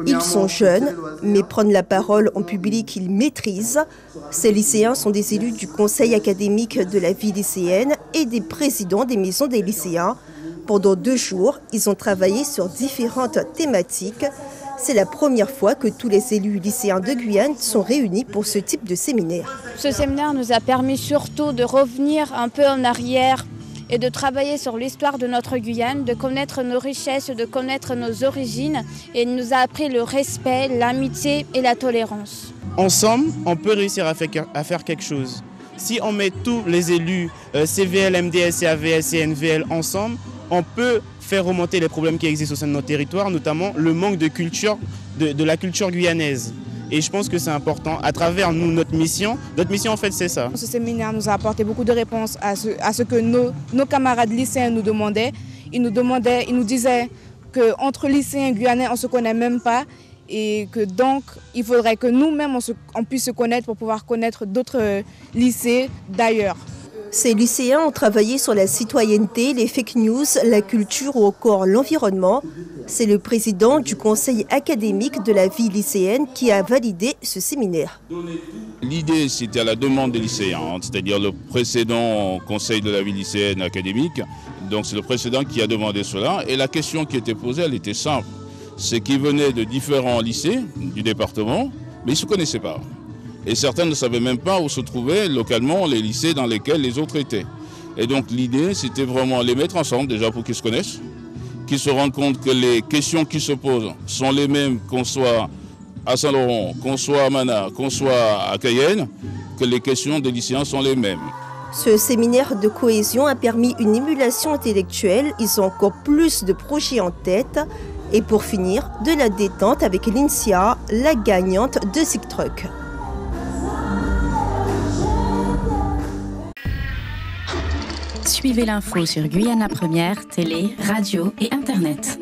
Ils sont jeunes, mais prendre la parole en public, ils maîtrisent. Ces lycéens sont des élus du conseil académique de la vie lycéenne et des présidents des maisons des lycéens. Pendant 2 jours, ils ont travaillé sur différentes thématiques. C'est la première fois que tous les élus lycéens de Guyane sont réunis pour ce type de séminaire. Ce séminaire nous a permis surtout de revenir un peu en arrière et de travailler sur l'histoire de notre Guyane, de connaître nos richesses, de connaître nos origines. Et il nous a appris le respect, l'amitié et la tolérance. Ensemble, on peut réussir à faire quelque chose. Si on met tous les élus, CVL, MDS, CAVS et NVL ensemble, on peut faire remonter les problèmes qui existent au sein de notre territoire, notamment le manque de culture, de la culture guyanaise. Et je pense que c'est important, à travers nous, notre mission en fait c'est ça. Ce séminaire nous a apporté beaucoup de réponses à ce que nos camarades lycéens nous demandaient. Ils nous disaient qu'entre lycéens guyanais, on ne se connaît même pas. Et que donc, il faudrait que nous-mêmes, on puisse se connaître pour pouvoir connaître d'autres lycées d'ailleurs. Ces lycéens ont travaillé sur la citoyenneté, les fake news, la culture ou encore l'environnement. C'est le président du conseil académique de la vie lycéenne qui a validé ce séminaire. L'idée, c'était à la demande des lycéens, c'est-à-dire le précédent conseil de la vie lycéenne académique. Donc c'est le précédent qui a demandé cela. Et la question qui était posée, elle était simple. C'est qu'ils venaient de différents lycées du département, mais ils ne se connaissaient pas. Et certains ne savaient même pas où se trouvaient localement les lycées dans lesquels les autres étaient. Et donc l'idée, c'était vraiment les mettre ensemble déjà pour qu'ils se connaissent, qu'ils se rendent compte que les questions qui se posent sont les mêmes qu'on soit à Saint-Laurent, qu'on soit à Mana, qu'on soit à Cayenne, que les questions des lycéens sont les mêmes. Ce séminaire de cohésion a permis une émulation intellectuelle. Ils ont encore plus de projets en tête. Et pour finir, de la détente avec l'INSIA, la gagnante de Zigtruck. Suivez l'info sur Guyana Première, télé, radio et internet.